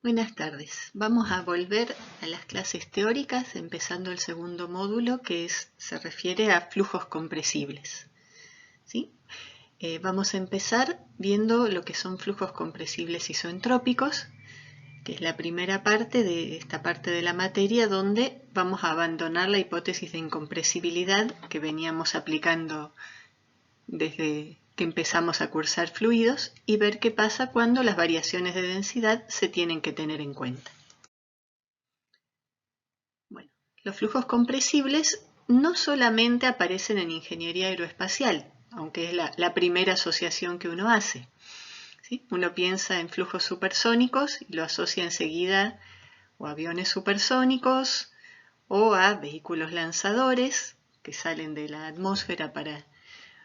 Buenas tardes. Vamos a volver a las clases teóricas, empezando el segundo módulo se refiere a flujos compresibles. ¿Sí? Vamos a empezar viendo lo que son flujos compresibles isoentrópicos, que es la primera parte de esta parte de la materia donde vamos a abandonar la hipótesis de incompresibilidad que veníamos aplicando desde que empezamos a cursar fluidos y ver qué pasa cuando las variaciones de densidad se tienen que tener en cuenta. Bueno, los flujos compresibles no solamente aparecen en ingeniería aeroespacial, aunque es la primera asociación que uno hace. ¿Sí? Uno piensa en flujos supersónicos y lo asocia enseguida o a aviones supersónicos o a vehículos lanzadores que salen de la atmósfera para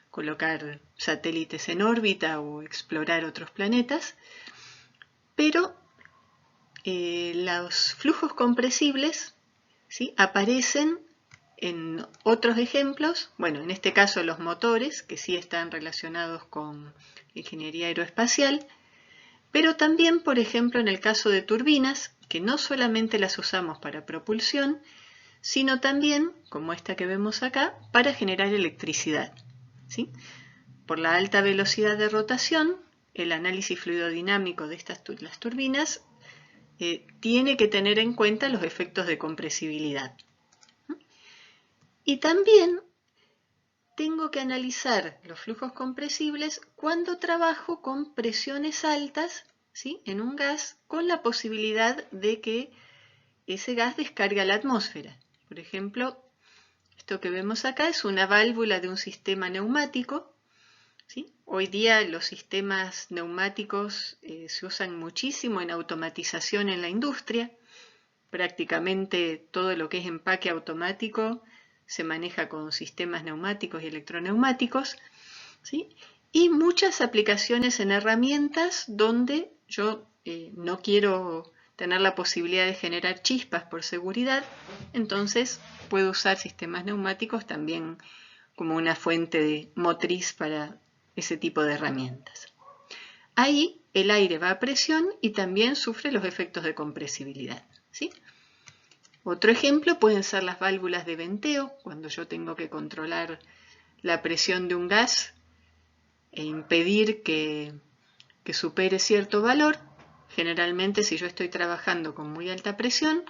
colocar satélites en órbita o explorar otros planetas, pero los flujos compresibles, ¿sí?, aparecen en otros ejemplos, bueno, en este caso los motores, que sí están relacionados con ingeniería aeroespacial, pero también, por ejemplo, en el caso de turbinas, que no solamente las usamos para propulsión, sino también, como esta que vemos acá, para generar electricidad. ¿Sí? Por la alta velocidad de rotación, el análisis fluidodinámico de las turbinas tiene que tener en cuenta los efectos de compresibilidad. Y también tengo que analizar los flujos compresibles cuando trabajo con presiones altas, ¿sí?, en un gas, con la posibilidad de que ese gas descargue a la atmósfera. Por ejemplo, esto que vemos acá es una válvula de un sistema neumático. ¿Sí? Hoy día los sistemas neumáticos se usan muchísimo en automatización en la industria. Prácticamente todo lo que es empaque automático se maneja con sistemas neumáticos y electroneumáticos, ¿sí? Y muchas aplicaciones en herramientas donde yo no quiero tener la posibilidad de generar chispas por seguridad, entonces puedo usar sistemas neumáticos también como una fuente motriz para ese tipo de herramientas. Ahí el aire va a presión y también sufre los efectos de compresibilidad. ¿Sí? Otro ejemplo pueden ser las válvulas de venteo, cuando yo tengo que controlar la presión de un gas e impedir que supere cierto valor. Generalmente, si yo estoy trabajando con muy alta presión,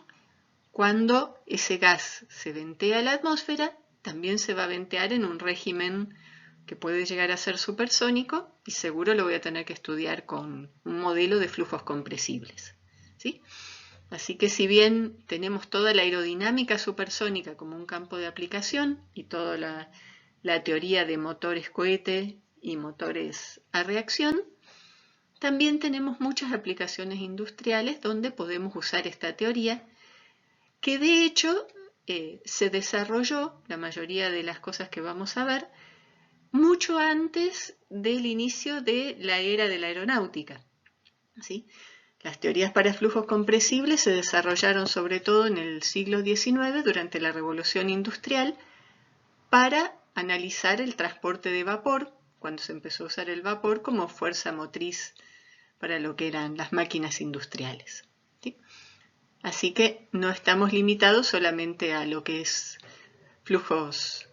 cuando ese gas se ventea a la atmósfera, también se va a ventear en un régimen que puede llegar a ser supersónico y seguro lo voy a tener que estudiar con un modelo de flujos compresibles. ¿Sí? Así que si bien tenemos toda la aerodinámica supersónica como un campo de aplicación y toda la teoría de motores cohete y motores a reacción, también tenemos muchas aplicaciones industriales donde podemos usar esta teoría, que de hecho se desarrolló, la mayoría de las cosas que vamos a ver, mucho antes del inicio de la era de la aeronáutica. ¿Sí? Las teorías para flujos compresibles se desarrollaron sobre todo en el siglo XIX durante la Revolución Industrial para analizar el transporte de vapor, cuando se empezó a usar el vapor como fuerza motriz para lo que eran las máquinas industriales. ¿Sí? Así que no estamos limitados solamente a lo que es flujos,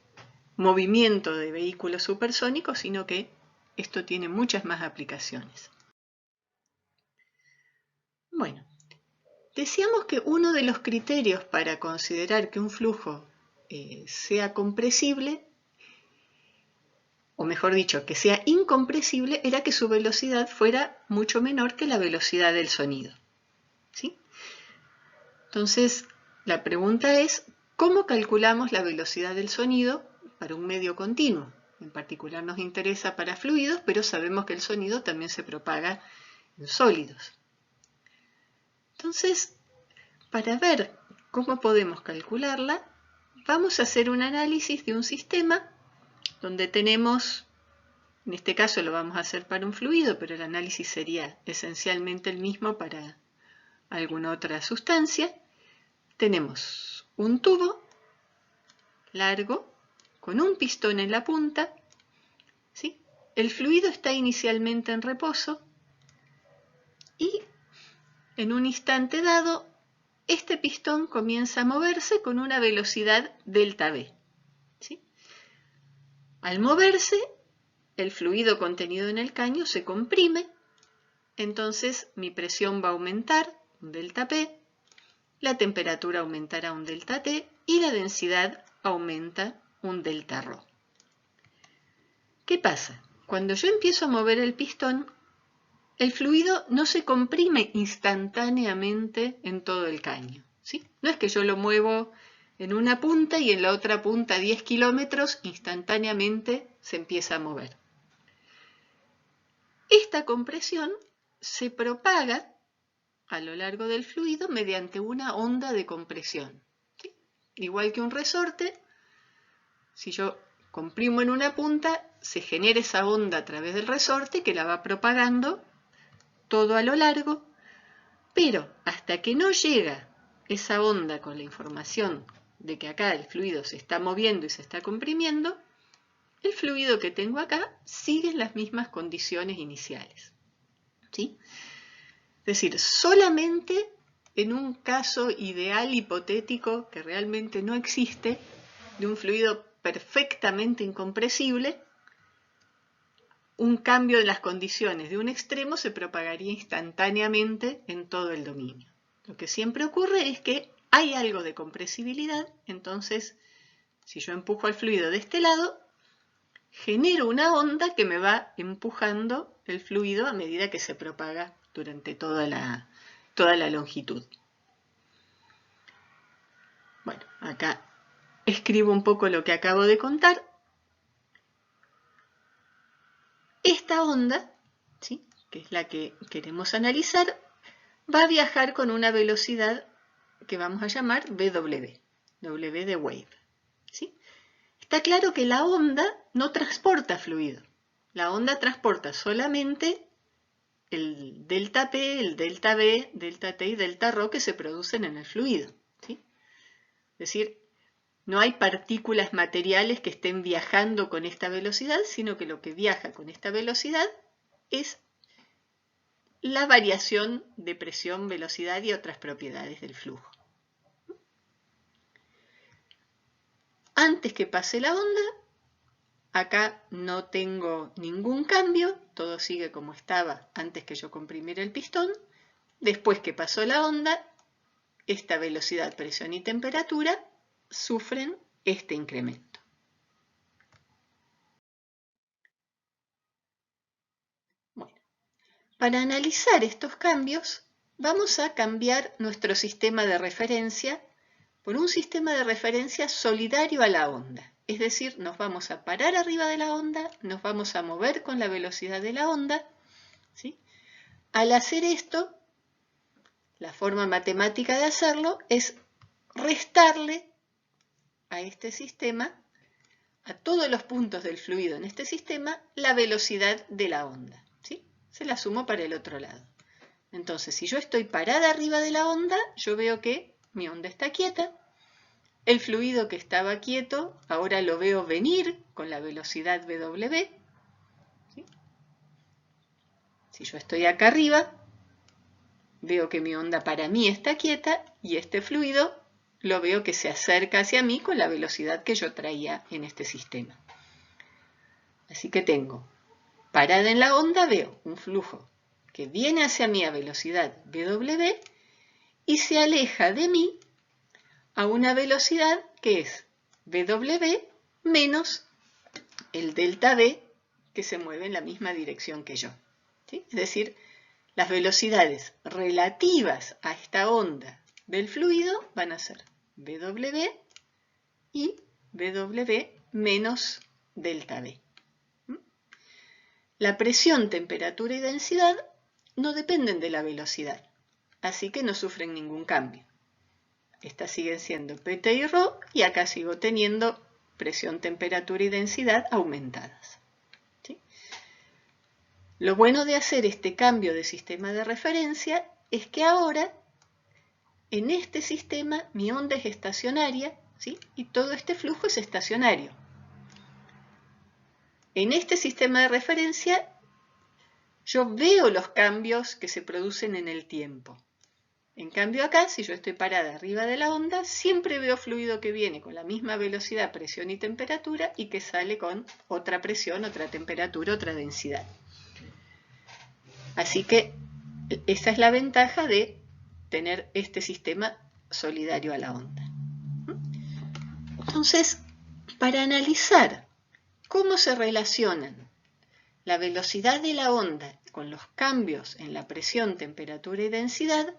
movimiento de vehículos supersónicos, sino que esto tiene muchas más aplicaciones. Bueno, decíamos que uno de los criterios para considerar que un flujo sea compresible, o mejor dicho, que sea incompresible, era que su velocidad fuera mucho menor que la velocidad del sonido. ¿Sí? Entonces, la pregunta es, ¿cómo calculamos la velocidad del sonido para un medio continuo? En particular nos interesa para fluidos, pero sabemos que el sonido también se propaga en sólidos. Entonces, para ver cómo podemos calcularla, vamos a hacer un análisis de un sistema donde tenemos, en este caso lo vamos a hacer para un fluido, pero el análisis sería esencialmente el mismo para alguna otra sustancia. Tenemos un tubo largo con un pistón en la punta. ¿Sí? El fluido está inicialmente en reposo y en un instante dado, este pistón comienza a moverse con una velocidad delta V. ¿Sí? Al moverse, el fluido contenido en el caño se comprime, entonces mi presión va a aumentar, un delta P, la temperatura aumentará un delta T y la densidad aumenta un delta ρ. ¿Qué pasa? Cuando yo empiezo a mover el pistón, el fluido no se comprime instantáneamente en todo el caño. ¿Sí? No es que yo lo muevo en una punta y en la otra punta 10 kilómetros, instantáneamente se empieza a mover. Esta compresión se propaga a lo largo del fluido mediante una onda de compresión. ¿Sí? Igual que un resorte, si yo comprimo en una punta, se genera esa onda a través del resorte que la va propagando todo a lo largo, pero hasta que no llega esa onda con la información de que acá el fluido se está moviendo y se está comprimiendo, el fluido que tengo acá sigue en las mismas condiciones iniciales. ¿Sí? Es decir, solamente en un caso ideal hipotético que realmente no existe, de un fluido perfectamente incompresible, un cambio de las condiciones de un extremo se propagaría instantáneamente en todo el dominio. Lo que siempre ocurre es que hay algo de compresibilidad, entonces si yo empujo al fluido de este lado, genero una onda que me va empujando el fluido a medida que se propaga durante toda la longitud. Bueno, acá escribo un poco lo que acabo de contar. Esta onda, ¿sí?, que es la que queremos analizar, va a viajar con una velocidad que vamos a llamar W, W de wave. ¿Sí? Está claro que la onda no transporta fluido. La onda transporta solamente el delta P, el delta V, delta T y delta ρ que se producen en el fluido. ¿Sí? Es decir, no hay partículas materiales que estén viajando con esta velocidad, sino que lo que viaja con esta velocidad es la variación de presión, velocidad y otras propiedades del flujo. Antes que pase la onda, acá no tengo ningún cambio, todo sigue como estaba antes que yo comprimiera el pistón. Después que pasó la onda, esta velocidad, presión y temperatura sufren este incremento. Bueno, para analizar estos cambios, vamos a cambiar nuestro sistema de referencia por un sistema de referencia solidario a la onda. Es decir, nos vamos a parar arriba de la onda, nos vamos a mover con la velocidad de la onda. ¿Sí? Al hacer esto, la forma matemática de hacerlo es restarle a este sistema, a todos los puntos del fluido en este sistema, la velocidad de la onda. ¿Sí? Se la sumo para el otro lado. Entonces, si yo estoy parada arriba de la onda, yo veo que mi onda está quieta. El fluido que estaba quieto, ahora lo veo venir con la velocidad W. ¿Sí? Si yo estoy acá arriba, veo que mi onda para mí está quieta y este fluido lo veo que se acerca hacia mí con la velocidad que yo traía en este sistema. Así que tengo, parada en la onda, veo un flujo que viene hacia mí a velocidad W y se aleja de mí a una velocidad que es W menos el delta V que se mueve en la misma dirección que yo. ¿Sí? Es decir, las velocidades relativas a esta onda del fluido van a ser W y W menos delta V. La presión, temperatura y densidad no dependen de la velocidad, así que no sufren ningún cambio. Estas siguen siendo PT y ρ y acá sigo teniendo presión, temperatura y densidad aumentadas. ¿Sí? Lo bueno de hacer este cambio de sistema de referencia es que ahora en este sistema mi onda es estacionaria, ¿sí?, y todo este flujo es estacionario. En este sistema de referencia yo veo los cambios que se producen en el tiempo. En cambio acá, si yo estoy parada arriba de la onda, siempre veo fluido que viene con la misma velocidad, presión y temperatura y que sale con otra presión, otra temperatura, otra densidad. Así que esa es la ventaja de tener este sistema solidario a la onda. Entonces, para analizar cómo se relacionan la velocidad de la onda con los cambios en la presión, temperatura y densidad,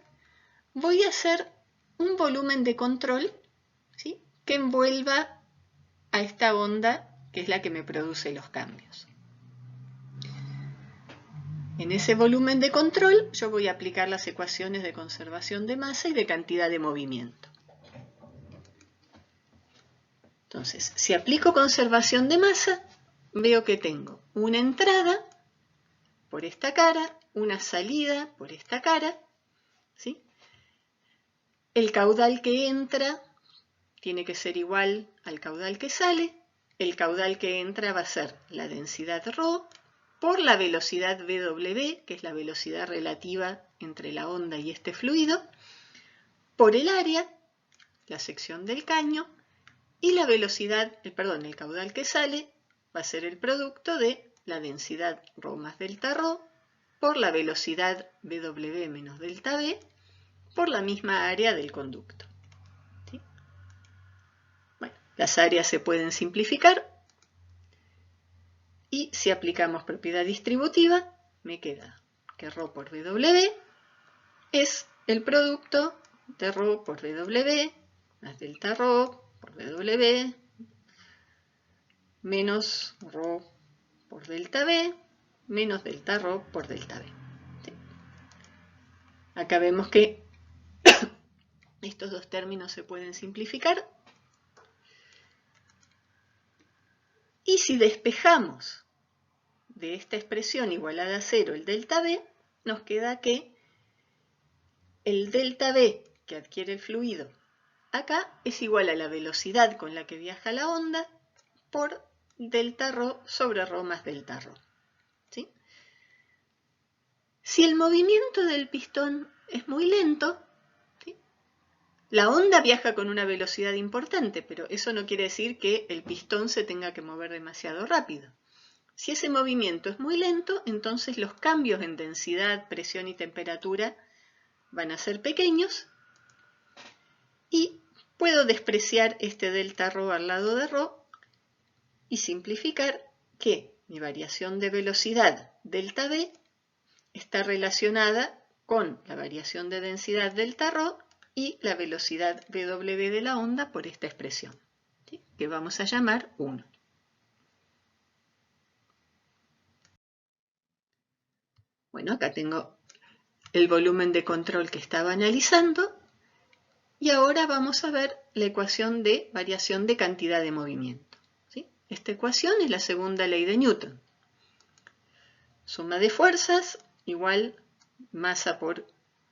voy a hacer un volumen de control, ¿sí?, que envuelva a esta onda que es la que me produce los cambios. En ese volumen de control yo voy a aplicar las ecuaciones de conservación de masa y de cantidad de movimiento. Entonces, si aplico conservación de masa, veo que tengo una entrada por esta cara, una salida por esta cara, ¿sí? El caudal que entra tiene que ser igual al caudal que sale. El caudal que entra va a ser la densidad ρ por la velocidad W, que es la velocidad relativa entre la onda y este fluido, por el área, la sección del caño, y la velocidad, el caudal que sale va a ser el producto de la densidad ρ más delta ρ por la velocidad W menos delta V por la misma área del conducto. ¿Sí? Bueno, las áreas se pueden simplificar y si aplicamos propiedad distributiva me queda que ρ por W es el producto de ρ por W más delta ρ por W menos ρ por delta V menos delta ρ por delta V. ¿Sí? Acá vemos que estos dos términos se pueden simplificar. Y si despejamos de esta expresión igualada a 0 el delta V, nos queda que el delta V que adquiere el fluido acá es igual a la velocidad con la que viaja la onda por delta ρ sobre ρ más delta ρ. ¿Sí? Si el movimiento del pistón es muy lento, ¿sí?, la onda viaja con una velocidad importante, pero eso no quiere decir que el pistón se tenga que mover demasiado rápido. Si ese movimiento es muy lento, entonces los cambios en densidad, presión y temperatura van a ser pequeños y puedo despreciar este delta ρ al lado de ρ y simplificar que mi variación de velocidad delta V está relacionada con la variación de densidad delta ρ y la velocidad W de la onda por esta expresión, ¿sí?, que vamos a llamar 1. Bueno, acá tengo el volumen de control que estaba analizando y ahora vamos a ver la ecuación de variación de cantidad de movimiento, ¿sí? Esta ecuación es la segunda ley de Newton. Suma de fuerzas igual masa por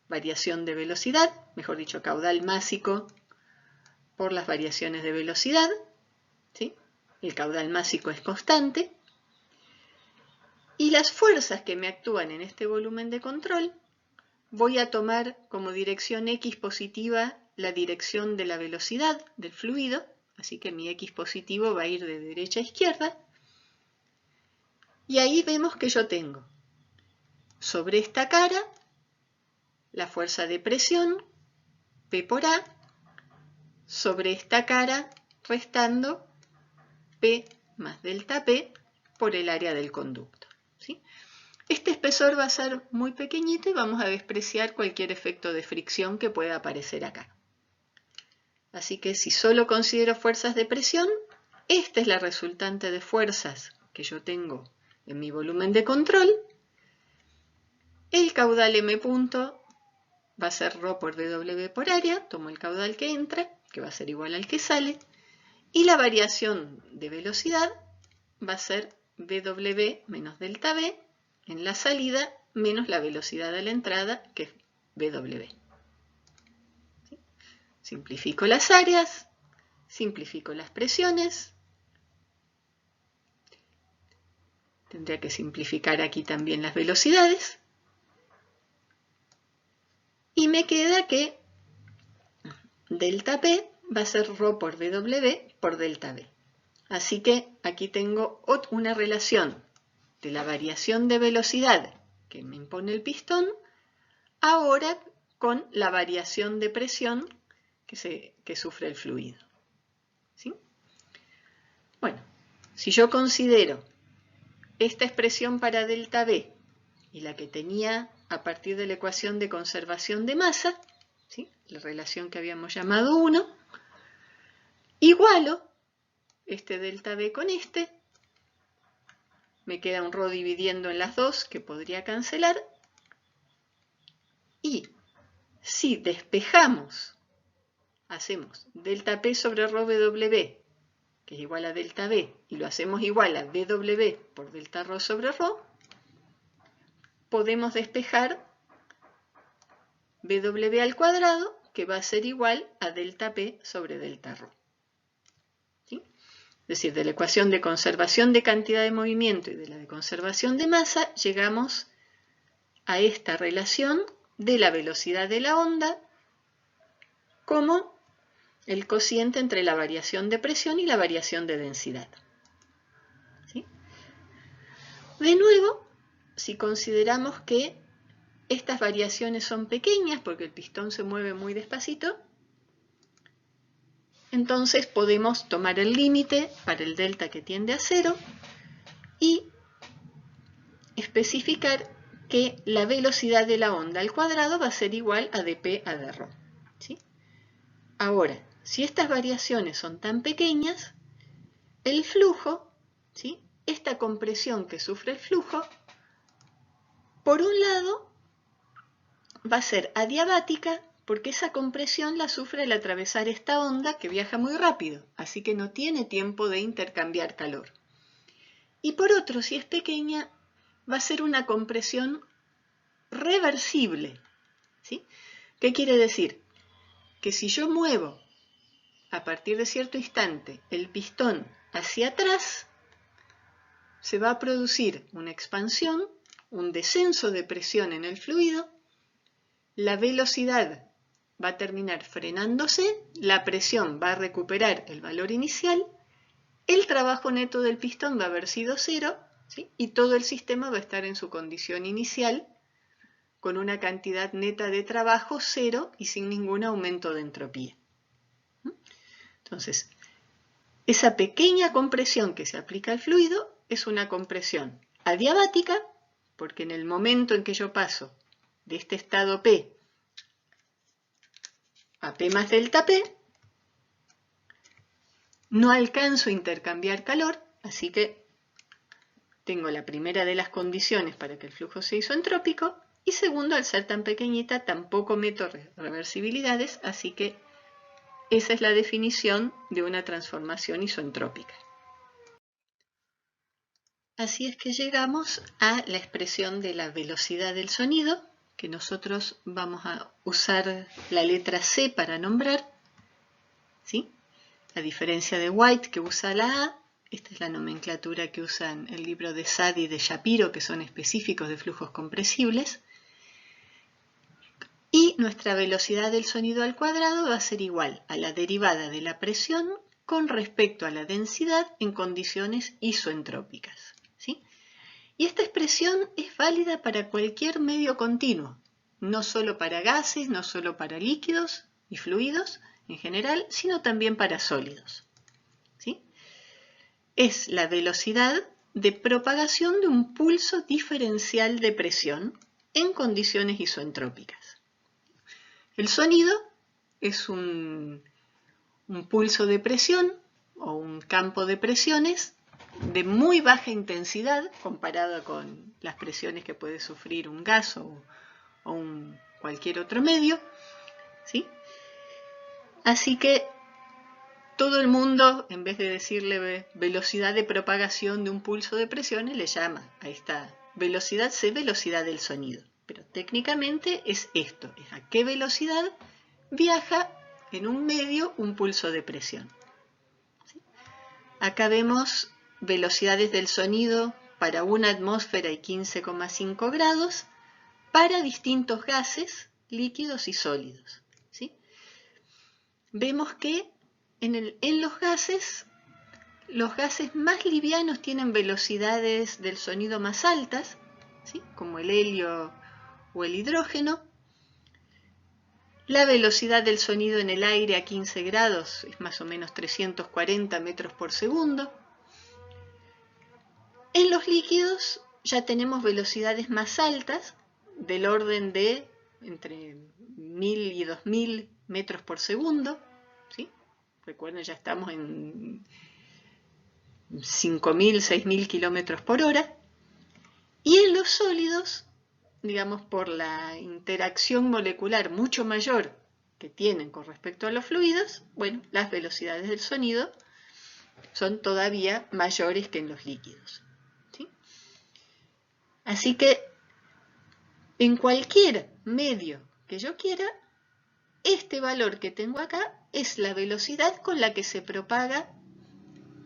variación de velocidad, mejor dicho, caudal másico por las variaciones de velocidad, ¿sí? El caudal másico es constante. Y las fuerzas que me actúan en este volumen de control, voy a tomar como dirección X positiva la dirección de la velocidad del fluido, así que mi X positivo va a ir de derecha a izquierda. Y ahí vemos que yo tengo sobre esta cara la fuerza de presión, P por A, sobre esta cara restando P más delta P por el área del conducto, ¿sí? Este espesor va a ser muy pequeñito y vamos a despreciar cualquier efecto de fricción que pueda aparecer acá. Así que si solo considero fuerzas de presión, esta es la resultante de fuerzas que yo tengo en mi volumen de control. El caudal M punto va a ser ρ por W por área, tomo el caudal que entra, que va a ser igual al que sale, y la variación de velocidad va a ser W menos delta V en la salida menos la velocidad de la entrada, que es W. ¿Sí? Simplifico las áreas, simplifico las presiones. Tendría que simplificar aquí también las velocidades. Y me queda que delta P va a ser ρ por W por delta V. Así que aquí tengo una relación de la variación de velocidad que me impone el pistón, ahora con la variación de presión que sufre el fluido. ¿Sí? Bueno, si yo considero esta expresión para delta V y la que tenía a partir de la ecuación de conservación de masa, ¿sí?, la relación que habíamos llamado 1, igualo este delta V con este, me queda un ρ dividiendo en las dos que podría cancelar, y si despejamos, hacemos delta P sobre ρ W, que es igual a delta V, y lo hacemos igual a W por delta ρ sobre ρ, podemos despejar W al cuadrado, que va a ser igual a delta P sobre delta ρ. ¿Sí? Es decir, de la ecuación de conservación de cantidad de movimiento y de la de conservación de masa, llegamos a esta relación de la velocidad de la onda como el cociente entre la variación de presión y la variación de densidad. ¿Sí? De nuevo, si consideramos que estas variaciones son pequeñas porque el pistón se mueve muy despacito, entonces podemos tomar el límite para el delta que tiende a 0 y especificar que la velocidad de la onda al cuadrado va a ser igual a dp a dρ. ¿Sí? Ahora, si estas variaciones son tan pequeñas, el flujo, ¿sí?, esta compresión que sufre el flujo, por un lado va a ser adiabática porque esa compresión la sufre al atravesar esta onda que viaja muy rápido, así que no tiene tiempo de intercambiar calor. Y por otro, si es pequeña, va a ser una compresión reversible. ¿Sí? ¿Qué quiere decir? Que si yo muevo a partir de cierto instante el pistón hacia atrás, se va a producir una expansión, un descenso de presión en el fluido, la velocidad va a terminar frenándose, la presión va a recuperar el valor inicial, el trabajo neto del pistón va a haber sido 0, ¿sí?, y todo el sistema va a estar en su condición inicial con una cantidad neta de trabajo 0 y sin ningún aumento de entropía. Entonces, esa pequeña compresión que se aplica al fluido es una compresión adiabática, porque en el momento en que yo paso de este estado P a P más delta P, no alcanzo a intercambiar calor, así que tengo la primera de las condiciones para que el flujo sea isoentrópico, y segundo, al ser tan pequeñita, tampoco meto reversibilidades, así que esa es la definición de una transformación isoentrópica. Así es que llegamos a la expresión de la velocidad del sonido, que nosotros vamos a usar la letra C para nombrar, ¿sí?, a diferencia de White, que usa la A. Esta es la nomenclatura que usan el libro de Sadi y de Shapiro, que son específicos de flujos compresibles. Y nuestra velocidad del sonido al cuadrado va a ser igual a la derivada de la presión con respecto a la densidad en condiciones isoentrópicas. ¿Sí? Y esta expresión es válida para cualquier medio continuo, no solo para gases, no solo para líquidos y fluidos en general, sino también para sólidos. ¿Sí? Es la velocidad de propagación de un pulso diferencial de presión en condiciones isoentrópicas. El sonido es un pulso de presión o un campo de presiones de muy baja intensidad comparado con las presiones que puede sufrir un gas o cualquier otro medio, ¿sí? Así que todo el mundo, en vez de decirle velocidad de propagación de un pulso de presiones, le llama a esta velocidad C velocidad del sonido. Pero técnicamente es esto, es a qué velocidad viaja en un medio un pulso de presión. ¿Sí? Acá vemos velocidades del sonido para una atmósfera y 15,5 grados para distintos gases, líquidos y sólidos, ¿sí? Vemos que en los gases más livianos tienen velocidades del sonido más altas, ¿sí? Como el helio o el hidrógeno. La velocidad del sonido en el aire a 15 grados es más o menos 340 metros por segundo. En los líquidos ya tenemos velocidades más altas, del orden de entre 1000 y 2000 metros por segundo, ¿sí? Recuerden, ya estamos en 5000, 6000 kilómetros por hora. Y en los sólidos, digamos, por la interacción molecular mucho mayor que tienen con respecto a los fluidos, bueno, las velocidades del sonido son todavía mayores que en los líquidos, ¿sí? Así que en cualquier medio que yo quiera, este valor que tengo acá es la velocidad con la que se propaga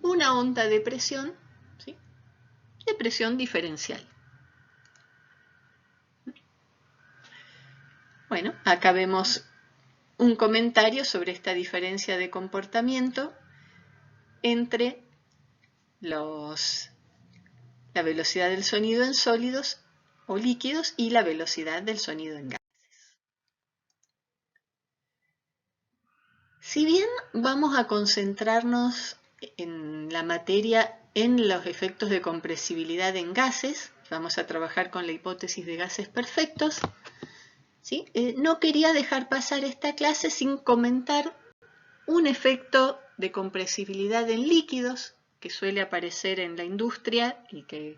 una onda de presión, ¿sí? De presión diferencial. Bueno, acá vemos un comentario sobre esta diferencia de comportamiento entre la velocidad del sonido en sólidos o líquidos y la velocidad del sonido en gases. Si bien vamos a concentrarnos en la materia en los efectos de compresibilidad en gases, vamos a trabajar con la hipótesis de gases perfectos, ¿sí? No quería dejar pasar esta clase sin comentar un efecto de compresibilidad en líquidos que suele aparecer en la industria y que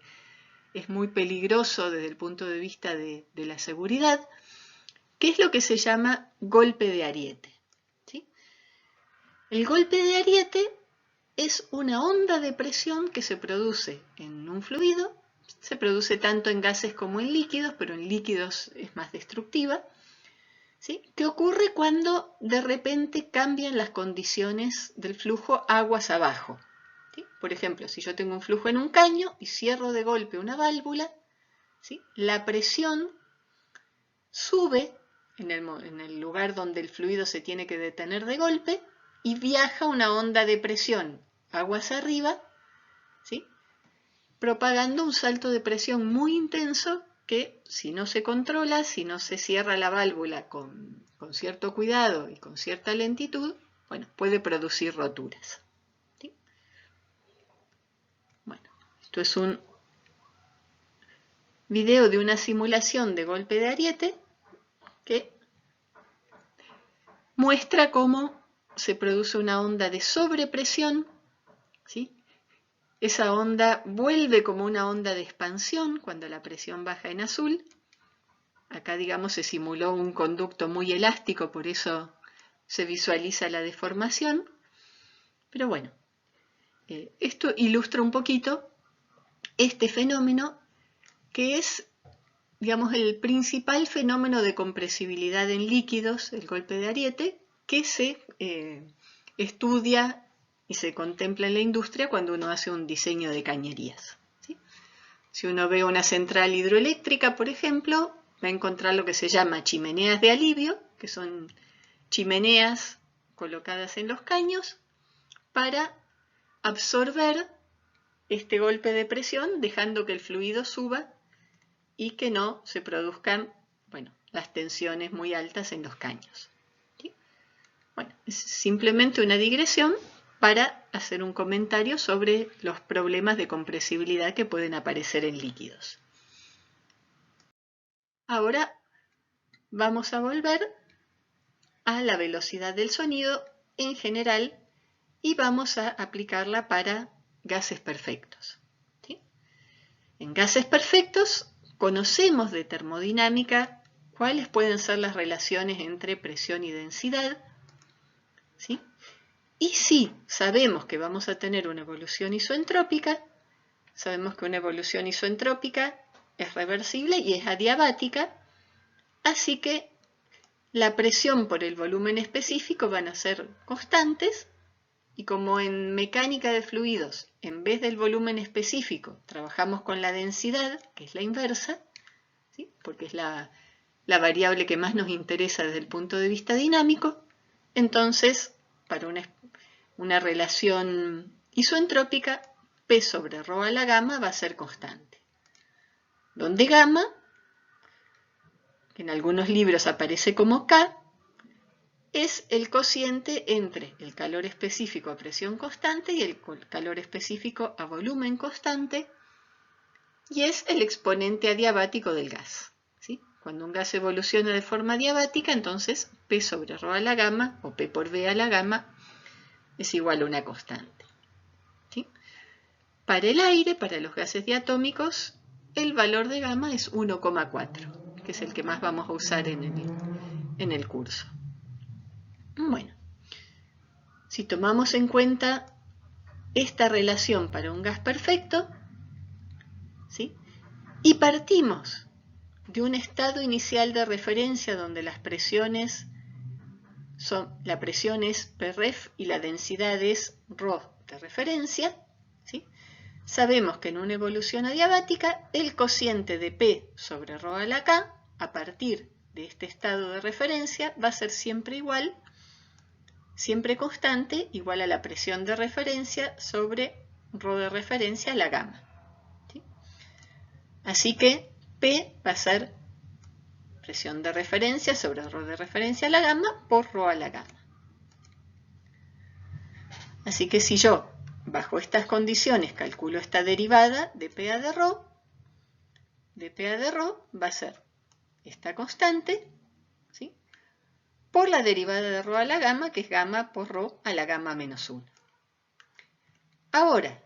es muy peligroso desde el punto de vista de la seguridad, que es lo que se llama golpe de Ariete, ¿sí? El golpe de Ariete es una onda de presión que se produce en un fluido, se produce tanto en gases como en líquidos, pero en líquidos es más destructiva, ¿sí? Que ocurre cuando de repente cambian las condiciones del flujo aguas abajo, ¿sí? Por ejemplo, si yo tengo un flujo en un caño y cierro de golpe una válvula, ¿sí? La presión sube en el lugar donde el fluido se tiene que detener de golpe y viaja una onda de presión aguas arriba, ¿sí? Propagando un salto de presión muy intenso que, si no se controla, si no se cierra la válvula con cierto cuidado y con cierta lentitud, bueno, puede producir roturas, ¿sí? Bueno, esto es un video de una simulación de golpe de Ariete que muestra cómo se produce una onda de sobrepresión, ¿sí? Esa onda vuelve como una onda de expansión cuando la presión baja en azul. Acá, digamos, se simuló un conducto muy elástico, por eso se visualiza la deformación. Pero bueno, esto ilustra un poquito este fenómeno que es, digamos, el principal fenómeno de compresibilidad en líquidos, el golpe de Ariete, que se estudia y se contempla en la industria cuando uno hace un diseño de cañerías, ¿sí? Si uno ve una central hidroeléctrica, por ejemplo, va a encontrar lo que se llama chimeneas de alivio, que son chimeneas colocadas en los caños para absorber este golpe de presión, dejando que el fluido suba y que no se produzcan, bueno, las tensiones muy altas en los caños, ¿sí? Bueno, es simplemente una digresión para hacer un comentario sobre los problemas de compresibilidad que pueden aparecer en líquidos. Ahora vamos a volver a la velocidad del sonido en general y vamos a aplicarla para gases perfectos, ¿sí? En gases perfectos conocemos de termodinámica cuáles pueden ser las relaciones entre presión y densidad, ¿sí? Y si sabemos que vamos a tener una evolución isoentrópica, sabemos que una evolución isoentrópica es reversible y es adiabática, así que la presión por el volumen específico van a ser constantes, y como en mecánica de fluidos, en vez del volumen específico, trabajamos con la densidad, que es la inversa, ¿sí? Porque es la la variable que más nos interesa desde el punto de vista dinámico, entonces para una relación isoentrópica, P sobre ρ a la gamma va a ser constante. Donde gamma, que en algunos libros aparece como K, es el cociente entre el calor específico a presión constante y el calor específico a volumen constante, y es el exponente adiabático del gas. ¿Sí? Cuando un gas evoluciona de forma adiabática, entonces P sobre ρ a la gamma, o P por V a la gamma, es igual a una constante. ¿Sí? Para el aire, para los gases diatómicos, el valor de gamma es 1,4, que es el que más vamos a usar en el curso. Bueno, si tomamos en cuenta esta relación para un gas perfecto, ¿sí? Y partimos de un estado inicial de referencia donde las presiones la presión es Pref y la densidad es ρ de referencia, ¿sí? Sabemos que en una evolución adiabática el cociente de P sobre ρ a la K, a partir de este estado de referencia, va a ser siempre igual, siempre constante, igual a la presión de referencia sobre ρ de referencia a la gamma. ¿Sí? Así que P va a ser presión de referencia sobre ρ de referencia a la gamma por ρ a la gamma. Así que si yo, bajo estas condiciones, calculo esta derivada de PA de ρ, va a ser esta constante, ¿sí? Por la derivada de ρ a la gamma, que es gamma por ρ a la gamma menos 1. Ahora,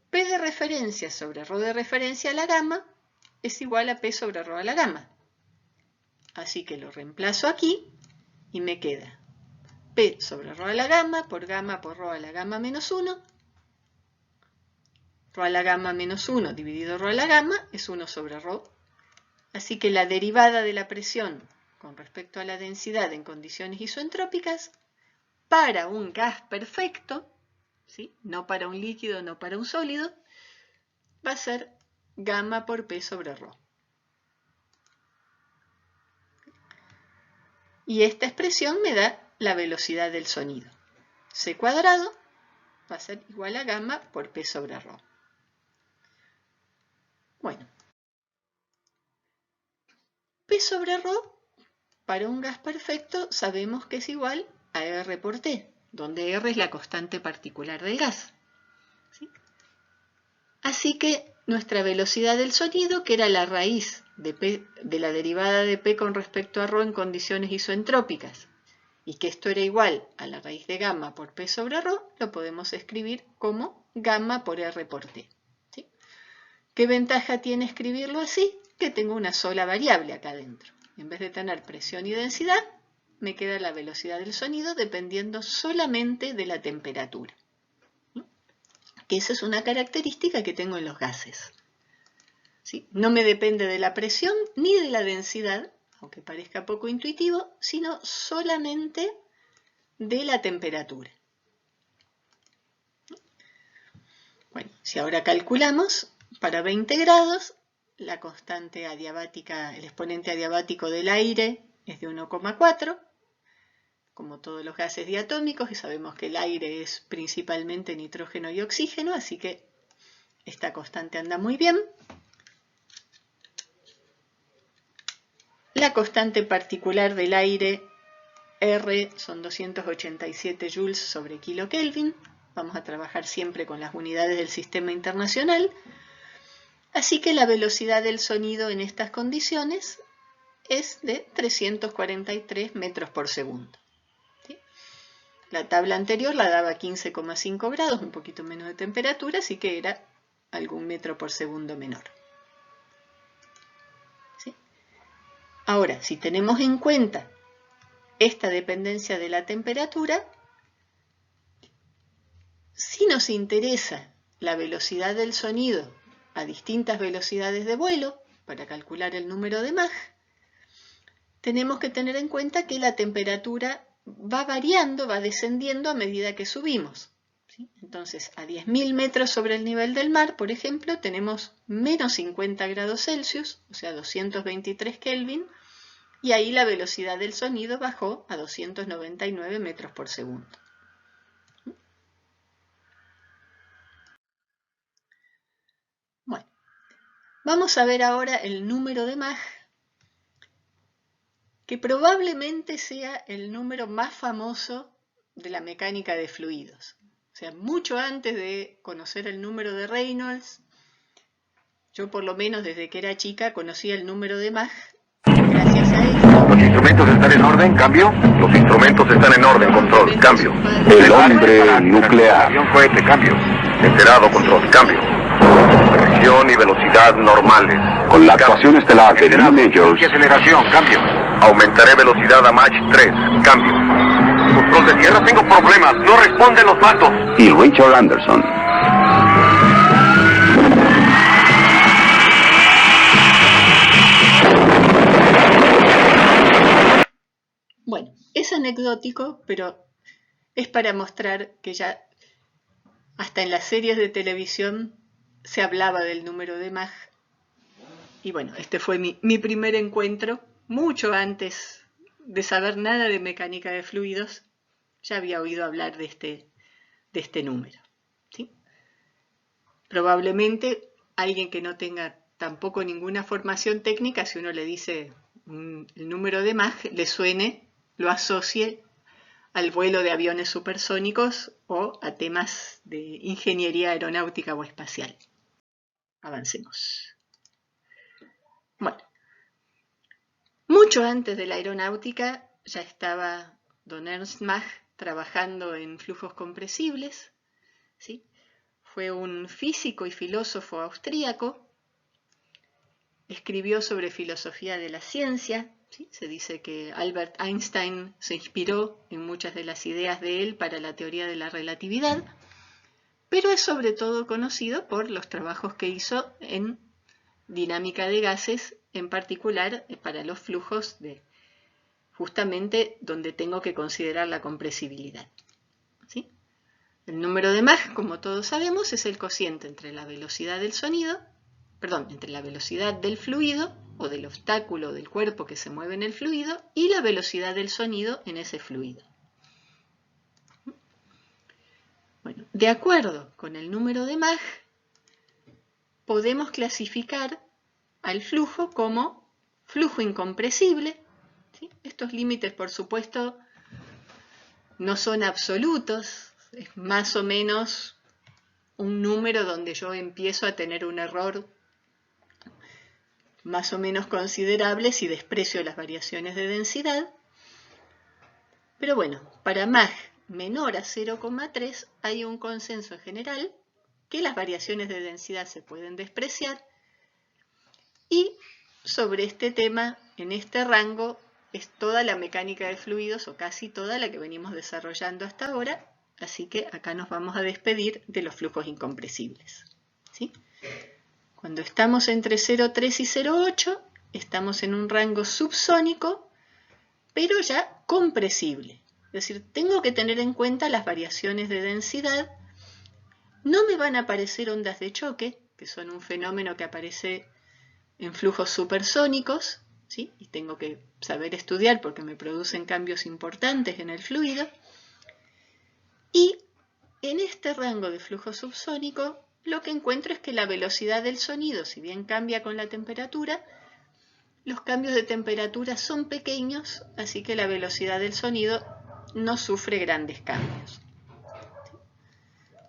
P de referencia sobre ρ de referencia a la gamma es igual a P sobre ρ a la gamma. Así que lo reemplazo aquí y me queda P sobre ρ a la gamma por ρ a la gamma menos 1. ρ a la gamma menos 1 dividido ρ a la gamma es 1 sobre ρ. Así que la derivada de la presión con respecto a la densidad en condiciones isoentrópicas para un gas perfecto, ¿sí? No para un líquido, no para un sólido, va a ser gamma por P sobre ρ. Y esta expresión me da la velocidad del sonido. C cuadrado va a ser igual a gamma por P sobre ρ. Bueno, P sobre ρ para un gas perfecto sabemos que es igual a R por T, donde R es la constante particular del gas. ¿Sí? Así que nuestra velocidad del sonido, que era la raíz de la derivada de P con respecto a ρ en condiciones isoentrópicas, y que esto era igual a la raíz de gamma por P sobre ρ, lo podemos escribir como gamma por R por T. ¿Sí? ¿Qué ventaja tiene escribirlo así? Que tengo una sola variable acá adentro. En vez de tener presión y densidad, me queda la velocidad del sonido dependiendo solamente de la temperatura. ¿Sí? Que esa es una característica que tengo en los gases. ¿Sí? No me depende de la presión ni de la densidad, aunque parezca poco intuitivo, sino solamente de la temperatura. Bueno, si ahora calculamos, para 20 grados, la constante adiabática, el exponente adiabático del aire es de 1,4, como todos los gases diatómicos, y sabemos que el aire es principalmente nitrógeno y oxígeno, así que esta constante anda muy bien. La constante particular del aire, R, son 287 joules sobre kilo Kelvin. Vamos a trabajar siempre con las unidades del sistema internacional. Así que la velocidad del sonido en estas condiciones es de 343 metros por segundo. ¿Sí? La tabla anterior la daba 15,5 grados, un poquito menos de temperatura, así que era algún metro por segundo menor. ¿Sí? Ahora, si tenemos en cuenta esta dependencia de la temperatura, si nos interesa la velocidad del sonido a distintas velocidades de vuelo, para calcular el número de Mach, tenemos que tener en cuenta que la temperatura va variando, va descendiendo a medida que subimos. ¿sí? Entonces, a 10.000 metros sobre el nivel del mar, por ejemplo, tenemos menos 50 grados Celsius, o sea, 223 Kelvin, y ahí la velocidad del sonido bajó a 299 metros por segundo. Bueno, vamos a ver ahora el número de Mach, que probablemente sea el número más famoso de la mecánica de fluidos. O sea, mucho antes de conocer el número de Reynolds, yo por lo menos desde que era chica conocía el número de Mach. Gracias a esto. ¿Los instrumentos están en orden? ¿Cambio? Los instrumentos están en orden, control. Cambio. El hombre nuclear. Cohete, cambio. Enterado, control. Cambio. Presión y velocidad normales. Con la actuación estelar de Lee Majors. Y aceleración, cambio. Aumentaré velocidad a Mach 3. Cambio. Control de tierra, tengo problemas. No responden los datos. Y Richard Anderson. Bueno, es anecdótico, pero es para mostrar que ya hasta en las series de televisión se hablaba del número de Mach. Y bueno, este fue mi primer encuentro, mucho antes de saber nada de mecánica de fluidos, ya había oído hablar de este número, ¿sí? Probablemente alguien que no tenga tampoco ninguna formación técnica, si uno le dice el número de Mach, le suene, lo asocie al vuelo de aviones supersónicos o a temas de ingeniería aeronáutica o espacial. Avancemos. Bueno, mucho antes de la aeronáutica ya estaba don Ernst Mach trabajando en flujos compresibles, ¿sí? Fue un físico y filósofo austríaco, escribió sobre filosofía de la ciencia, ¿sí? Se dice que Albert Einstein se inspiró en muchas de las ideas de él para la teoría de la relatividad, pero es sobre todo conocido por los trabajos que hizo en dinámica de gases, en particular para los flujos de justamente donde tengo que considerar la compresibilidad, ¿sí? El número de Mach, como todos sabemos, es el cociente entre la velocidad del sonido, entre la velocidad del fluido o del obstáculo del cuerpo que se mueve en el fluido y la velocidad del sonido en ese fluido. Bueno, de acuerdo con el número de Mach, podemos clasificar al flujo como flujo incompresible, ¿sí? Estos límites, por supuesto, no son absolutos, es más o menos un número donde yo empiezo a tener un error más o menos considerable si desprecio las variaciones de densidad. Pero bueno, para Mach menor a 0,3 hay un consenso general que las variaciones de densidad se pueden despreciar y sobre este tema, en este rango, es toda la mecánica de fluidos o casi toda la que venimos desarrollando hasta ahora, así que acá nos vamos a despedir de los flujos incompresibles, ¿sí? Cuando estamos entre 0,3 y 0,8 estamos en un rango subsónico, pero ya compresible. Es decir, tengo que tener en cuenta las variaciones de densidad. No me van a aparecer ondas de choque, que son un fenómeno que aparece en flujos supersónicos, ¿sí? Y tengo que saber estudiar porque me producen cambios importantes en el fluido. Y en este rango de flujo subsónico, lo que encuentro es que la velocidad del sonido, si bien cambia con la temperatura, los cambios de temperatura son pequeños, así que la velocidad del sonido no sufre grandes cambios.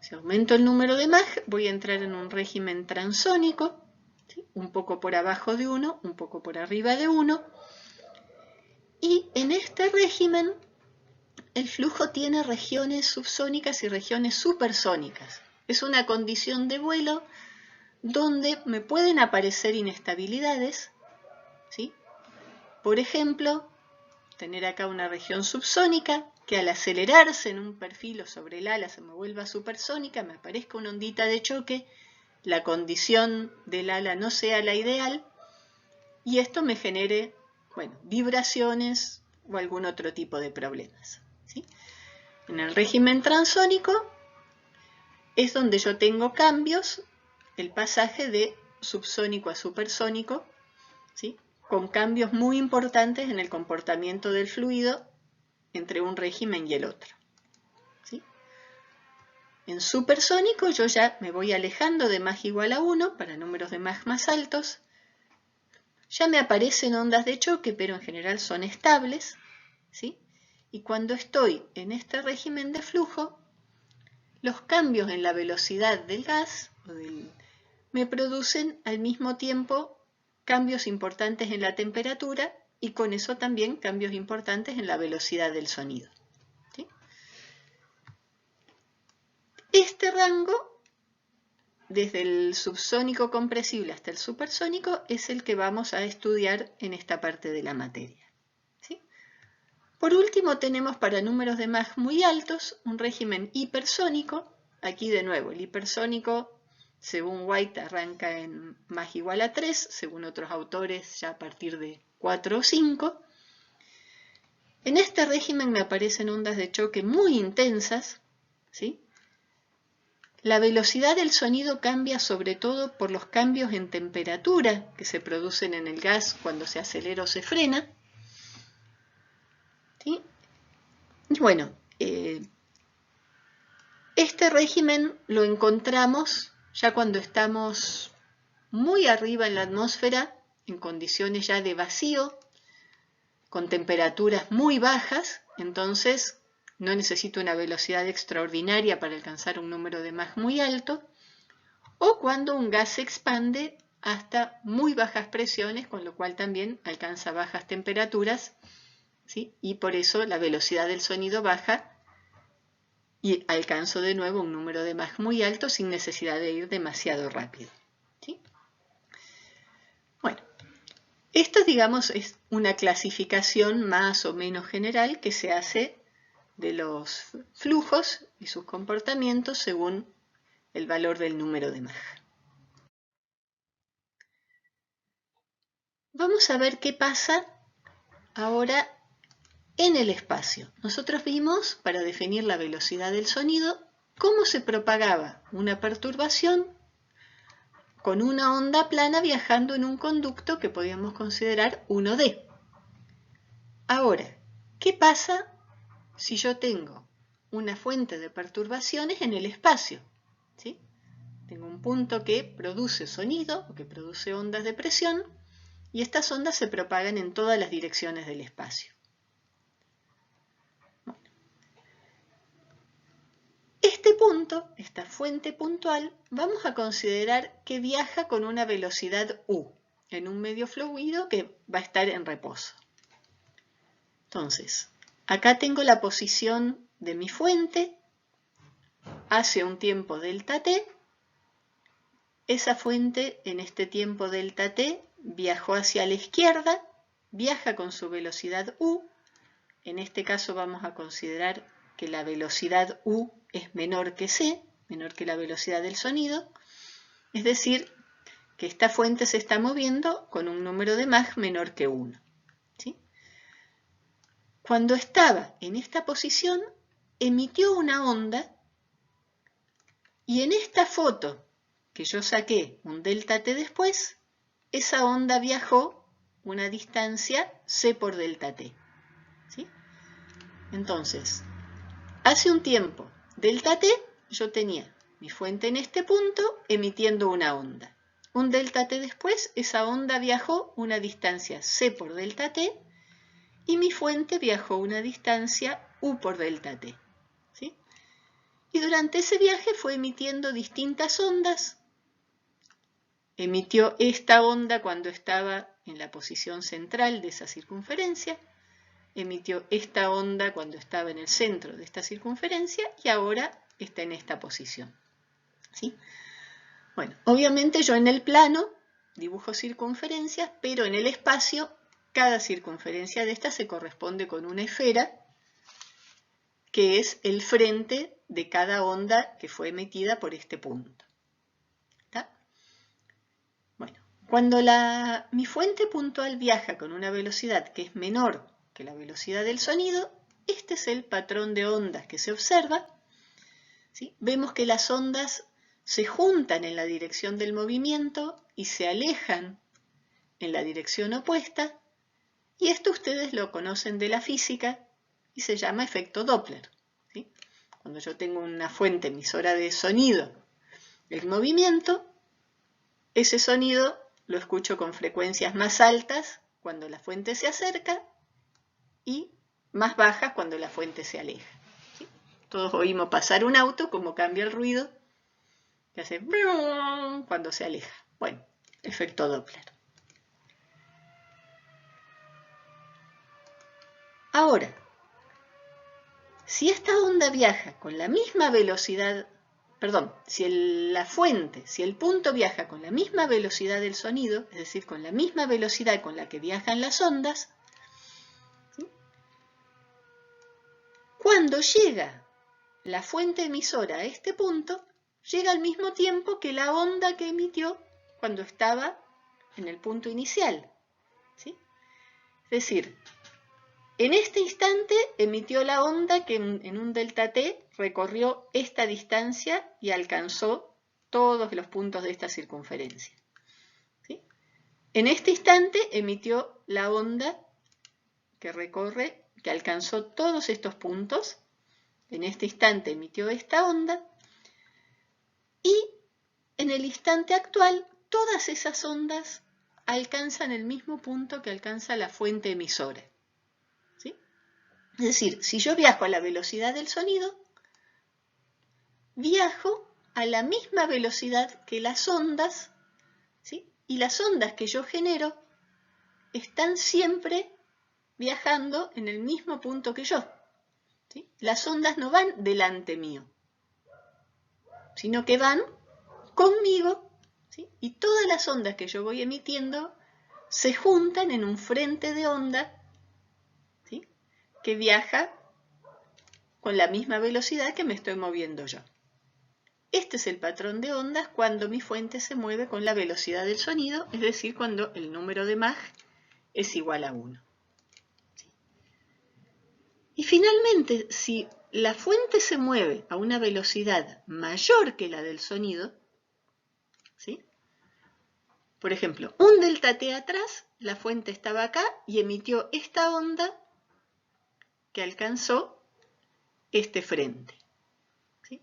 Si aumento el número de Mach, voy a entrar en un régimen transónico, ¿sí? Un poco por abajo de 1, un poco por arriba de 1. Y en este régimen, el flujo tiene regiones subsónicas y regiones supersónicas. Es una condición de vuelo donde me pueden aparecer inestabilidades, ¿sí? Por ejemplo, tener acá una región subsónica que al acelerarse en un perfil o sobre el ala se me vuelva supersónica, me aparezca una ondita de choque, la condición del ala no sea la ideal y esto me genere, vibraciones o algún otro tipo de problemas, ¿sí? En el régimen transónico es donde yo tengo cambios, el pasaje de subsónico a supersónico, ¿sí? Con cambios muy importantes en el comportamiento del fluido entre un régimen y el otro, ¿sí? En supersónico yo ya me voy alejando de Mach igual a 1 para números de Mach más altos. Ya me aparecen ondas de choque, pero en general son estables, ¿sí? Y cuando estoy en este régimen de flujo, los cambios en la velocidad del gas me producen al mismo tiempo cambios importantes en la temperatura y con eso también cambios importantes en la velocidad del sonido, ¿sí? Este rango, desde el subsónico compresible hasta el supersónico, es el que vamos a estudiar en esta parte de la materia, ¿sí? Por último, tenemos para números de Mach muy altos un régimen hipersónico. Aquí de nuevo, el hipersónico, según White, arranca en Mach igual a 3, según otros autores ya a partir de 4 o 5. En este régimen me aparecen ondas de choque muy intensas, ¿sí? La velocidad del sonido cambia sobre todo por los cambios en temperatura que se producen en el gas cuando se acelera o se frena, ¿sí? Y bueno, este régimen lo encontramos ya cuando estamos muy arriba en la atmósfera, en condiciones ya de vacío, con temperaturas muy bajas, entonces no necesito una velocidad extraordinaria para alcanzar un número de Mach muy alto, o cuando un gas se expande hasta muy bajas presiones, con lo cual también alcanza bajas temperaturas, ¿sí? Y por eso la velocidad del sonido baja y alcanzo de nuevo un número de Mach muy alto sin necesidad de ir demasiado rápido, ¿sí? Bueno, esto, digamos, es una clasificación más o menos general que se hace de los flujos y sus comportamientos según el valor del número de Mach. Vamos a ver qué pasa ahora en el espacio. Nosotros vimos, para definir la velocidad del sonido, cómo se propagaba una perturbación con una onda plana viajando en un conducto que podíamos considerar 1D. Ahora, ¿qué pasa si yo tengo una fuente de perturbaciones en el espacio? ¿Sí? Tengo un punto que produce sonido, o que produce ondas de presión, y estas ondas se propagan en todas las direcciones del espacio. Bueno. Este punto, esta fuente puntual, vamos a considerar que viaja con una velocidad u, en un medio fluido que va a estar en reposo. Entonces, acá tengo la posición de mi fuente hace un tiempo delta t. Esa fuente en este tiempo delta t viajó hacia la izquierda, viaja con su velocidad u. En este caso vamos a considerar que la velocidad u es menor que c, menor que la velocidad del sonido. Es decir, que esta fuente se está moviendo con un número de Mach menor que 1. ¿Sí? Cuando estaba en esta posición, emitió una onda y en esta foto que yo saqué un delta t después, esa onda viajó una distancia c por delta t. ¿Sí? Entonces, hace un tiempo, delta t, yo tenía mi fuente en este punto emitiendo una onda. Un delta t después, esa onda viajó una distancia c por delta t y mi fuente viajó una distancia u por delta t. ¿Sí? Y durante ese viaje fue emitiendo distintas ondas. Emitió esta onda cuando estaba en la posición central de esa circunferencia, emitió esta onda cuando estaba en el centro de esta circunferencia y ahora está en esta posición. ¿Sí? Bueno, obviamente yo en el plano dibujo circunferencias, pero en el espacio cada circunferencia de esta se corresponde con una esfera que es el frente de cada onda que fue emitida por este punto. ¿Está? Bueno, cuando mi fuente puntual viaja con una velocidad que es menor que la velocidad del sonido, este es el patrón de ondas que se observa. ¿sí? Vemos que las ondas se juntan en la dirección del movimiento y se alejan en la dirección opuesta, y esto ustedes lo conocen de la física y se llama efecto Doppler, ¿sí? Cuando yo tengo una fuente emisora de sonido en movimiento, ese sonido lo escucho con frecuencias más altas cuando la fuente se acerca y más bajas cuando la fuente se aleja, ¿sí? Todos oímos pasar un auto, como cambia el ruido, que hace brum cuando se aleja. Bueno, efecto Doppler. Ahora, si esta onda viaja con la misma velocidad, si el punto viaja con la misma velocidad del sonido, es decir, con la misma velocidad con la que viajan las ondas, ¿sí? Cuando llega la fuente emisora a este punto, llega al mismo tiempo que la onda que emitió cuando estaba en el punto inicial, ¿sí? Es decir, en este instante emitió la onda que en un delta t recorrió esta distancia y alcanzó todos los puntos de esta circunferencia, ¿sí? En este instante emitió la onda que alcanzó todos estos puntos. En este instante emitió esta onda y en el instante actual todas esas ondas alcanzan el mismo punto que alcanza la fuente emisora, ¿sí? Es decir, si yo viajo a la velocidad del sonido, viajo a la misma velocidad que las ondas, ¿sí? Y las ondas que yo genero están siempre viajando en el mismo punto que yo, ¿sí? Las ondas no van delante mío, sino que van conmigo, ¿sí? Y todas las ondas que yo voy emitiendo se juntan en un frente de onda, ¿sí? Que viaja con la misma velocidad que me estoy moviendo yo. Este es el patrón de ondas cuando mi fuente se mueve con la velocidad del sonido, es decir, cuando el número de Mach es igual a 1. ¿Sí? Y finalmente, si la fuente se mueve a una velocidad mayor que la del sonido, ¿sí? Por ejemplo, un delta t atrás, la fuente estaba acá y emitió esta onda que alcanzó este frente. ¿Sí?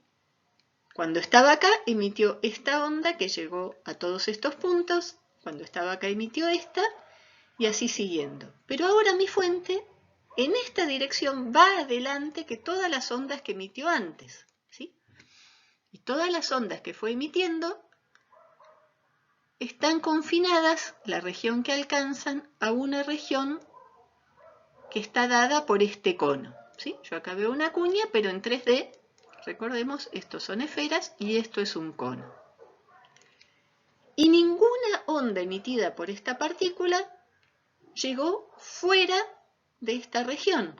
Cuando estaba acá, emitió esta onda que llegó a todos estos puntos. Cuando estaba acá, emitió esta, y así siguiendo. Pero ahora mi fuente, en esta dirección, va adelante que todas las ondas que emitió antes, ¿sí? Y todas las ondas que fue emitiendo están confinadas, la región que alcanzan, a una región que está dada por este cono, ¿sí? Yo acá veo una cuña, pero en 3D, recordemos, estos son esferas y esto es un cono. Y ninguna onda emitida por esta partícula llegó fuera de esta región.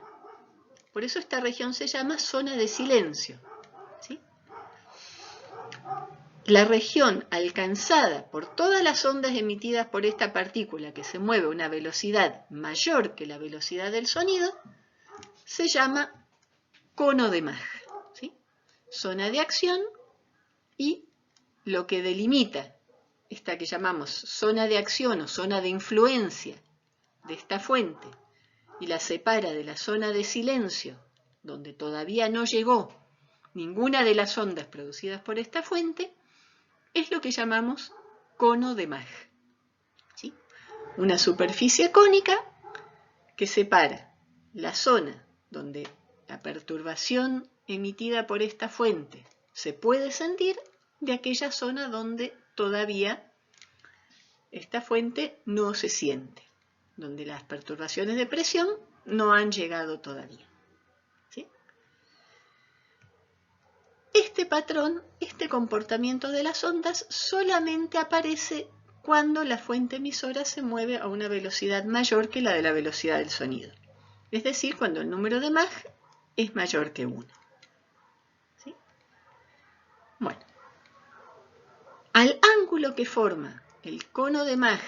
Por eso esta región se llama zona de silencio, ¿sí? La región alcanzada por todas las ondas emitidas por esta partícula que se mueve a una velocidad mayor que la velocidad del sonido se llama cono de Mach, ¿sí? Zona de acción, y lo que delimita esta que llamamos zona de acción o zona de influencia de esta fuente y la separa de la zona de silencio, donde todavía no llegó ninguna de las ondas producidas por esta fuente, es lo que llamamos cono de Mach, ¿sí? Una superficie cónica que separa la zona donde la perturbación emitida por esta fuente se puede sentir de aquella zona donde todavía esta fuente no se siente, donde las perturbaciones de presión no han llegado todavía, ¿sí? Este patrón, este comportamiento de las ondas solamente aparece cuando la fuente emisora se mueve a una velocidad mayor que la de la velocidad del sonido. Es decir, cuando el número de Mach es mayor que 1. ¿Sí? Bueno, al ángulo que forma el cono de Mach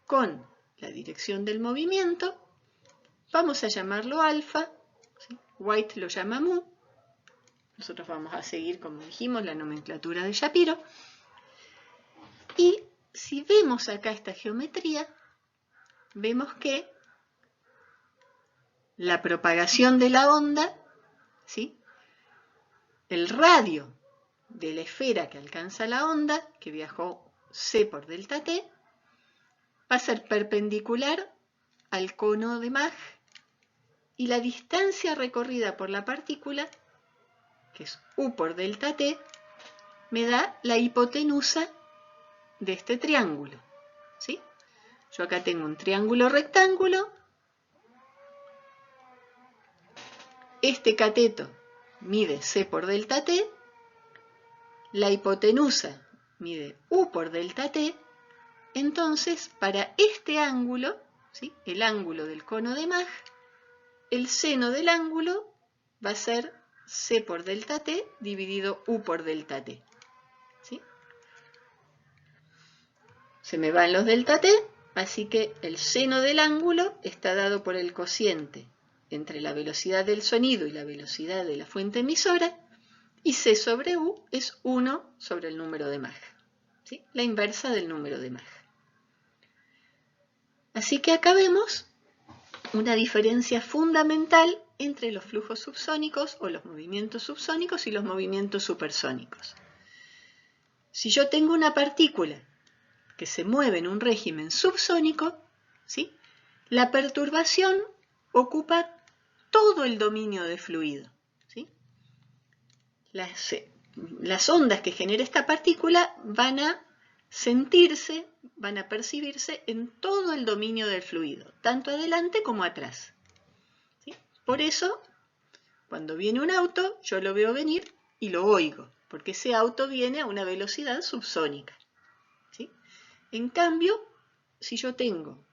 con la dirección del movimiento, vamos a llamarlo alfa, ¿sí? White lo llama mu, Nosotros vamos a seguir, como dijimos, la nomenclatura de Shapiro. Y si vemos acá esta geometría, vemos que la propagación de la onda, ¿sí?, el radio de la esfera que alcanza la onda, que viajó c por delta t, va a ser perpendicular al cono de Mach, y la distancia recorrida por la partícula, que es u por delta t, me da la hipotenusa de este triángulo, ¿sí? Yo acá tengo un triángulo rectángulo. Este cateto mide c por delta t, la hipotenusa mide u por delta t. Entonces, para este ángulo, ¿sí?, el ángulo del cono de Mach, el seno del ángulo va a ser c por delta t dividido u por delta t, ¿sí? Se me van los delta t, así que el seno del ángulo está dado por el cociente entre la velocidad del sonido y la velocidad de la fuente emisora, y c sobre u es 1 sobre el número de Mach, ¿sí?, la inversa del número de Mach. Así que acá vemos una diferencia fundamental entre los flujos subsónicos o los movimientos subsónicos y los movimientos supersónicos. Si yo tengo una partícula que se mueve en un régimen subsónico, ¿sí?, la perturbación ocupa todo el dominio de fluido, ¿sí? Las ondas que genera esta partícula van a sentirse, van a percibirse en todo el dominio del fluido, tanto adelante como atrás, ¿sí? Por eso, cuando viene un auto, yo lo veo venir y lo oigo, porque ese auto viene a una velocidad subsónica, ¿sí? En cambio, si yo tengo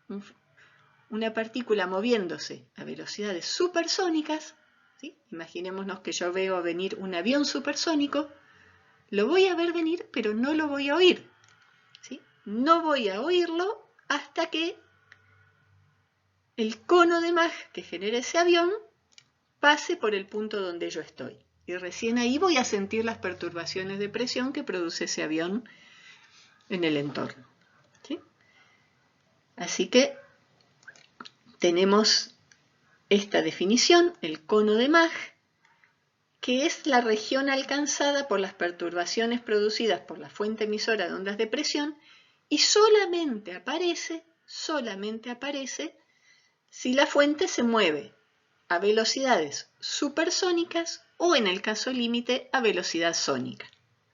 una partícula moviéndose a velocidades supersónicas, ¿sí?, imaginémonos que yo veo venir un avión supersónico, lo voy a ver venir, pero no lo voy a oír, ¿sí? No voy a oírlo hasta que el cono de Mach que genera ese avión pase por el punto donde yo estoy. Y recién ahí voy a sentir las perturbaciones de presión que produce ese avión en el entorno, ¿sí? Así que tenemos esta definición, el cono de Mach, que es la región alcanzada por las perturbaciones producidas por la fuente emisora de ondas de presión, y solamente aparece si la fuente se mueve a velocidades supersónicas o, en el caso límite, a velocidad sónica,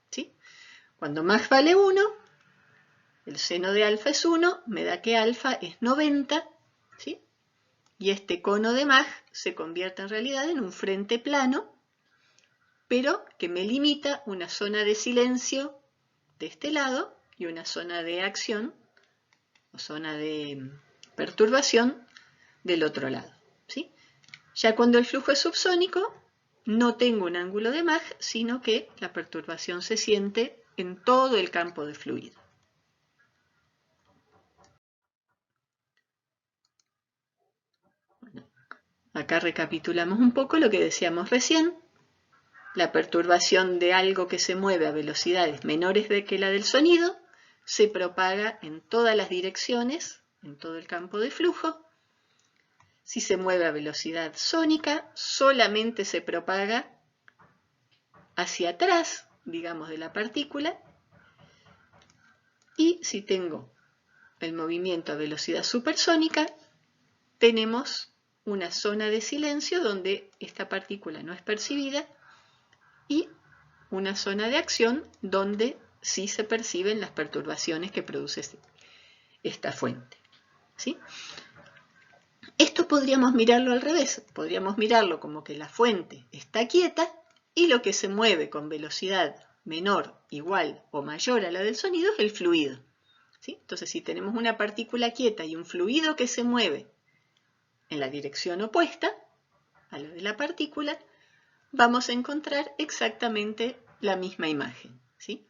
¿sí? Cuando Mach vale 1, el seno de alfa es 1, me da que alfa es 90, ¿sí? Y este cono de Mach se convierte en realidad en un frente plano, pero que me limita una zona de silencio de este lado y una zona de acción o zona de perturbación del otro lado, ¿sí? Ya cuando el flujo es subsónico, no tengo un ángulo de Mach, sino que la perturbación se siente en todo el campo de fluido. Bueno, acá recapitulamos un poco lo que decíamos recién. La perturbación de algo que se mueve a velocidades menores que la del sonido se propaga en todas las direcciones, en todo el campo de flujo. Si se mueve a velocidad sónica, solamente se propaga hacia atrás, digamos, de la partícula. Y si tengo el movimiento a velocidad supersónica, tenemos una zona de silencio donde esta partícula no es percibida y una zona de acción donde sí se perciben las perturbaciones que produce esta fuente, ¿sí? Esto podríamos mirarlo al revés, podríamos mirarlo como que la fuente está quieta y lo que se mueve con velocidad menor, igual o mayor a la del sonido es el fluido, ¿sí? Entonces, si tenemos una partícula quieta y un fluido que se mueve en la dirección opuesta a la de la partícula, vamos a encontrar exactamente la misma imagen, ¿sí?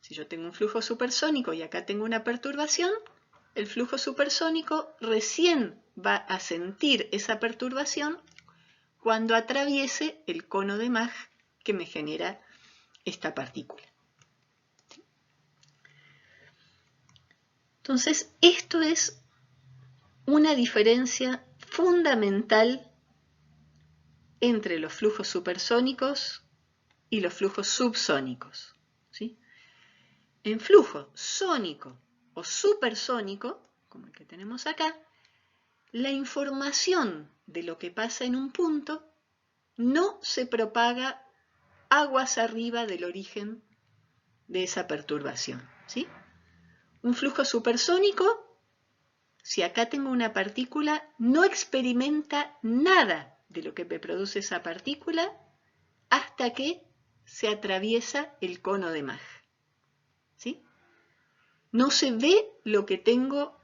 Si yo tengo un flujo supersónico y acá tengo una perturbación, el flujo supersónico recién va a sentir esa perturbación cuando atraviese el cono de Mach que me genera esta partícula. Entonces, esto es una diferencia fundamental entre los flujos supersónicos y los flujos subsónicos, ¿sí? En flujo sónico o supersónico, como el que tenemos acá, la información de lo que pasa en un punto no se propaga aguas arriba del origen de esa perturbación, ¿sí? Un flujo supersónico, si acá tengo una partícula, no experimenta nada de lo que me produce esa partícula hasta que se atraviesa el cono de Mach, ¿sí? No se ve lo que tengo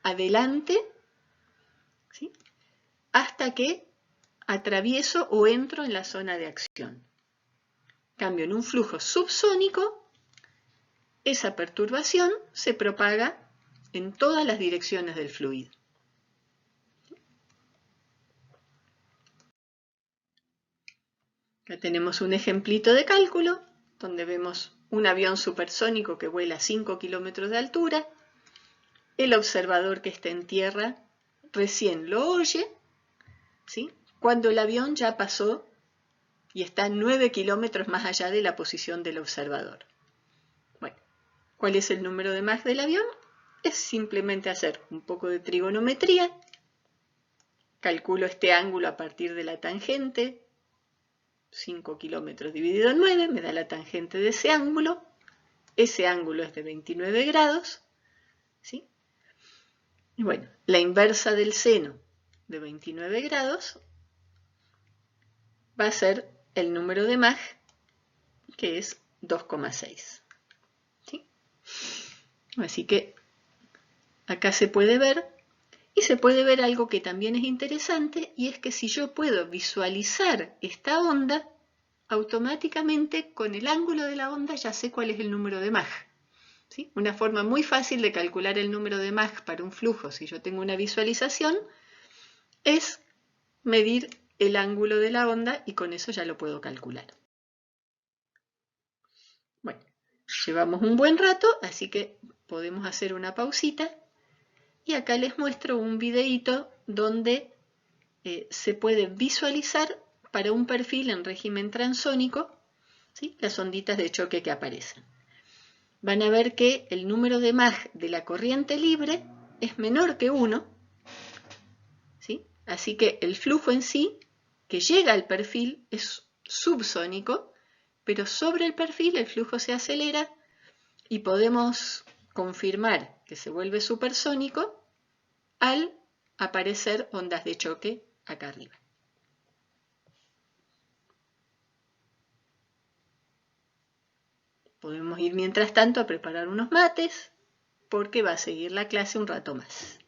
adelante, ¿sí? Hasta que atravieso o entro en la zona de acción. En cambio, en un flujo subsónico, esa perturbación se propaga en todas las direcciones del fluido. Acá tenemos un ejemplito de cálculo donde vemos un avión supersónico que vuela a 5 kilómetros de altura. El observador que está en tierra recién lo oye, ¿sí? Cuando el avión ya pasó y está 9 kilómetros más allá de la posición del observador. Bueno, ¿cuál es el número de Mach del avión? Es simplemente hacer un poco de trigonometría. Calculo este ángulo a partir de la tangente. 5 kilómetros dividido en 9 me da la tangente de ese ángulo. Ese ángulo es de 29 grados. ¿Sí? Y bueno, la inversa del seno de 29 grados va a ser el número de Mach, que es 2,6. ¿Sí? Así que acá se puede ver, y se puede ver algo que también es interesante, y es que si yo puedo visualizar esta onda, automáticamente con el ángulo de la onda ya sé cuál es el número de Mach. ¿Sí? Una forma muy fácil de calcular el número de Mach para un flujo, si yo tengo una visualización, es medir el ángulo de la onda y con eso ya lo puedo calcular. Bueno, llevamos un buen rato, así que podemos hacer una pausita y acá les muestro un videíto donde se puede visualizar para un perfil en régimen transónico, ¿sí? Las onditas de choque que aparecen. Van a ver que el número de Mach de la corriente libre es menor que 1, ¿sí? Así que el flujo en sí que llega al perfil es subsónico, pero sobre el perfil el flujo se acelera y podemos confirmar que se vuelve supersónico al aparecer ondas de choque acá arriba. Podemos ir mientras tanto a preparar unos mates porque va a seguir la clase un rato más.